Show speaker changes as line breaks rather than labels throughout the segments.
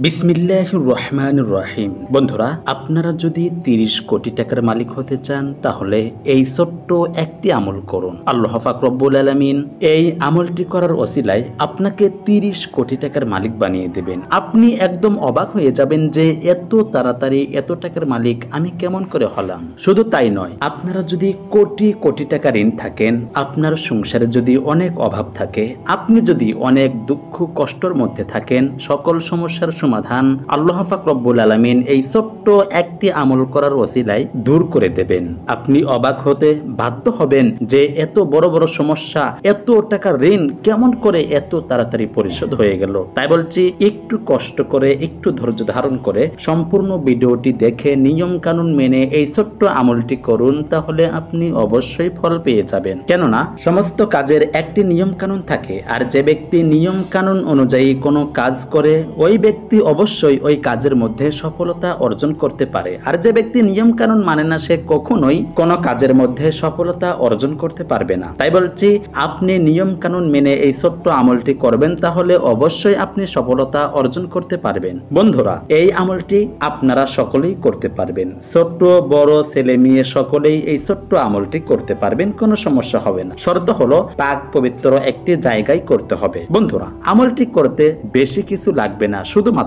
বিসমিল্লাহির রহমানির রহিম। বন্ধুরা, আপনারা যদি 30 কোটি টাকার মালিক হতে চান তাহলে এই ছোট্ট একটি আমল করুন। আল্লাহ পাক রব্বুল আলামিন এই আমলটি করার ওসিলায় আপনাকে 30 কোটি টাকার মালিক বানিয়ে দেবেন। আপনি একদম অবাক হয়ে যাবেন যে এত তাড়াতাড়ি এত টাকার মালিক আমি কেমন করে হলাম। শুধু তাই নয়, আপনারা যদি কোটি কোটি টাকা ঋণ থাকেন, আপনার সংসারে যদি অনেক অভাব থাকে, আপনি যদি অনেক দুঃখ কষ্টর মধ্যে থাকেন, সকল সমস্যার সমাধান আল্লাহ পাক রব্বুল আলামিন এই ছোট্ট একটি আমল করার ওসিলায় দূর করে দেবেন। আপনি অবাক হতে বাধ্য হবেন যে এত বড় বড় সমস্যা, এত টাকা ঋণ কেমন করে এত তাড়াতাড়ি পরিশোধ হয়ে গেল। তাই বলছি, একটু কষ্ট করে, একটু ধৈর্য ধারণ করে সম্পূর্ণ ভিডিওটি দেখে নিয়ম কানুন মেনে এই ছোট্ট আমলটি করুন, তাহলে আপনি অবশ্যই ফল পেয়ে যাবেন। কেননা সমস্ত কাজের একটি নিয়ম কানুন থাকে, আর যে ব্যক্তি নিয়ম কানুন অনুযায়ী কোনো কাজ করে ওই ব্যক্তি অবশ্যই ওই কাজের মধ্যে সফলতা অর্জন করতে পারে। আর যে ব্যক্তি নিয়ম কানুন মানে না, সে কখনোই কোনো কাজের মধ্যে সফলতা অর্জন করতে পারবে না। তাই বলছি, আপনি নিয়ম কানুন মেনে এই ছোট্ট আমলটি করবেন, তাহলে অবশ্যই আপনি সফলতা অর্জন করতে পারবেন। বন্ধুরা, এই আমলটি আপনারা সকলেই করতে পারবেন। ছোট্ট বড় ছেলে মেয়ে সকলেই এই ছোট্ট আমলটি করতে পারবেন, কোনো সমস্যা হবে না। শর্ত হলো পাক পবিত্র একটি জায়গায় করতে হবে। বন্ধুরা, আমলটি করতে বেশি কিছু লাগবে না, শুধুমাত্র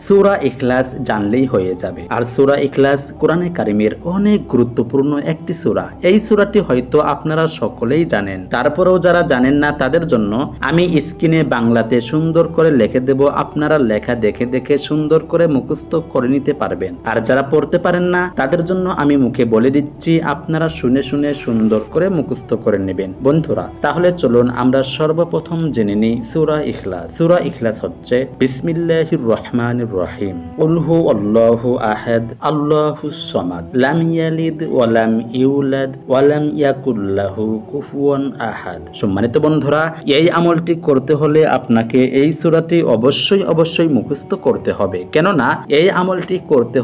সূরা ইখলাস জানলেই হয়ে যাবে। আর সূরা ইখলাস কোরআনে কারিমের অনেক গুরুত্বপূর্ণ একটি সূরা। এই সূরাটি হয়তো আপনারা সকলেই জানেন, তারপরেও যারা জানেন না তাদের জন্য আমি স্ক্রিনে বাংলাতে সুন্দর করে লিখে দেব, আপনারা লেখা দেখে দেখে সুন্দর করে মুখস্থ করে নিতে পারবেন। আর যারা পড়তে পারেন না তাদের জন্য আমি মুখে বলে দিচ্ছি, আপনারা শুনে শুনে সুন্দর করে মুখস্থ করে নেবেন। বন্ধুরা, তাহলে চলুন আমরা সর্বপ্রথম জেনে নিই সূরা ইখলাস। সূরা ইখলাস হচ্ছে বিসমিল্লাহির রহমানির রহিম। কুল হু আল্লাহু আহাদ আল্লাহুস সামাদ লাম ইয়ালিদ ওয়া লাম ইউলাদ ওয়া লাম ইয়াকুল লাহু কুফুয়ান আহাদ। সম্মানিত বন্ধুরা, এই আমলটি করতে হলে আপনাকে এই সূরাটি অবশ্যই মুখস্থ করতে হবে। কেননা এই আমলটি করতে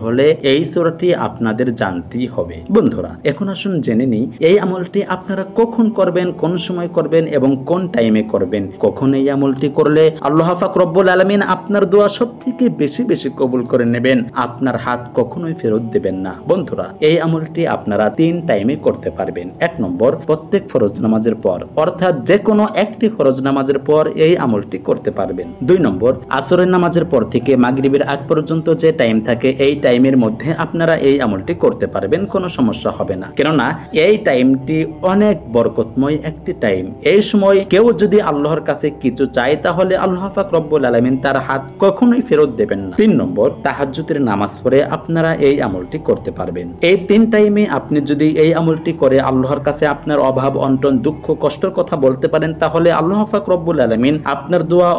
হলে এই সূরাটি আপনাদের জানতেই হবে। বন্ধুরা, এখন আসুন জেনে নিই এই আমলটি আপনারা কখন করবেন, কোন সময় করবেন এবং কোন টাইমে করবেন। কখন এই আমলটি করলে আল্লাহ পাক রব্বুল আলামিন আপনার দোয়া সবথেকে বেশি বেশি কবুল করে নেবেন, আপনার হাত কখনোই ফেরত দেবেন না। বন্ধুরা, এই আমলটি আপনারা 3 টাইমে করতে পারবেন। 1 নম্বর, প্রত্যেক ফরজ নামাজের পর, অর্থাৎ যে কোনো একটি ফরজ নামাজের পর এই আমলটি করতে পারবেন। 2 নম্বর, আসরের নামাজের পর থেকে মাগরিবের আগ পর্যন্ত যে টাইম থাকে এই টাইমের মধ্যে আপনারা এই আমলটি করতে পারবেন, কোনো সমস্যা হবে না। কেননা এই টাইমটি অনেক বরকতময় একটি টাইম। এই সময় কেউ যদি আল্লাহর কাছে কিছু চায় তাহলে আল্লাহ পাক রব্বুল আলামিন তার হাত কখনোই ফেরত দেবেন না। 3 নম্বর, তাহাজ্জুদের নামাজ পড়ে আপনারা এই আমলটি করতে পারবেন। এই 3 টাইমে আপনি যদি এই আমলটি করে আল্লাহর কাছে আপনার অভাব অনটন দুঃখ কষ্টের কথা বলতে পারেন, তাহলে আল্লাহ পাক রব্বুল আলামিন আপনার দোয়া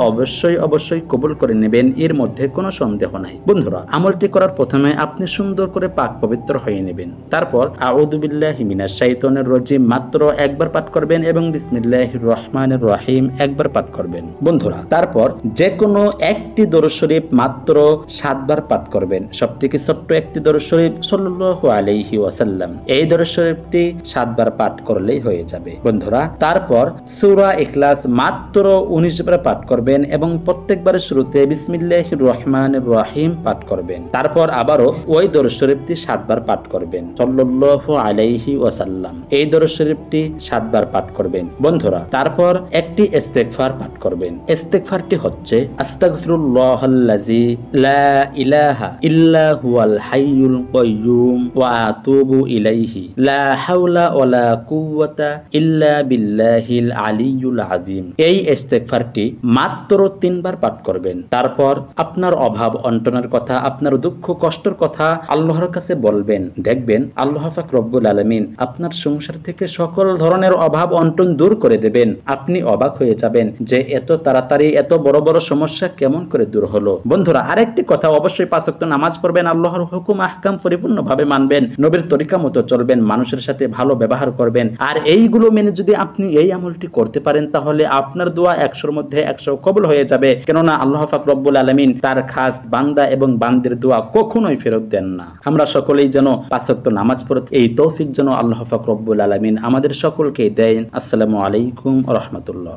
অবশ্যই কবুল করে নেবেন, এর মধ্যে কোনো সন্দেহ নাই। বন্ধুরা, আমলটি করার প্রথমে আপনি সুন্দর করে পাক পবিত্র হয়ে নেবেন। তারপর আউযু বিল্লাহি মিনাশ শাইতানির রাজিম মাত্র একবার পাঠ করবেন এবং বিসমিল্লাহির রহমানির রহিম একবার পাঠ করবেন। বন্ধুরা, তারপর যে কোনো একটি দরুদ শরীফ মাত্র 7 বার পাঠ করবেন। সবথেকে ছোট্ট একটি দরুদ শরীফ সাল্লাল্লাহু আলাইহি ওয়াসাল্লাম, এই দরুদ শরীফটি 7 বার পাঠ করলেই হয়ে যাবে। বন্ধুরা, তারপর সূরা ইখলাস মাত্র 19 বার পাঠ করবেন এবং প্রত্যেকবারের শুরুতে বিসমিল্লাহির রহমানির রহিম পাঠ করবেন। তারপর আবারও ওই দরুদ শরীফটি 7 বার পাঠ করবেন, সাল্লাল্লাহু আলাইহি ওয়াসাল্লাম, এই দরুদ শরীফটি 7 বার পাঠ করবেন। বন্ধুরা, তারপর একটি ইস্তেগফার পাঠ করবেন। ইস্তেগফারটি হচ্ছে আস্তাগফিরুল্লাহাল্লাযী লা ইলাহা ইল্লা হুয়াল হাইয়ুল কাইয়্যুম ওয়া আতুবু ইলাইহি লা হাওলা ওয়ালা কুওয়াতা ইল্লা বিল্লাহিল আলিয়্যুল আযীম। এই ইস্তেগফারটি মাত্র 3 বার পাঠ করবেন। তারপর আপনার অভাব অনটনের কথা, আপনার দুঃখ কষ্টের কথা আল্লাহর কাছে বলবেন। দেখবেন আল্লাহ পাক রব্বুল আলামিন আপনার সংসার থেকে সকল ধরনের অভাব অনটন দূর করে দেবেন। আপনি অবাক হয়ে যাবেন যে এত তাড়াতাড়ি এত বড় বড় সমস্যা কেমন করে দূর হলো। বন্ধুরা, আরেকটি কথা, অবশ্যই 5 ওয়াক্ত নামাজ পড়বেন, আল্লাহর হুকুম আহকাম পরিপূর্ণভাবে মানবেন, নবীর তরিকা মতো চলবেন, মানুষের সাথে ভালো ব্যবহার করবেন। আর এইগুলো মেনে যদি আপনি এই আমলটি করতে পারেন, তাহলে আপনার দোয়া 100-র মধ্যে 100 কবুল হয়ে যাবে। কেননা আল্লাহ পাক রব্বুল আলামিন তার খাস বান্দা এবং বান্দির দোয়া কখনোই ফেরত দেন না। আমরা সকলেই যেন 5 ওয়াক্ত নামাজ পড়তে এই তৌফিক যেন আল্লাহ পাক রব্বুল আলামিন আমাদের সকলকে দেন। আসসালামু আলাইকুম ওয়া রাহমাতুল্লাহ।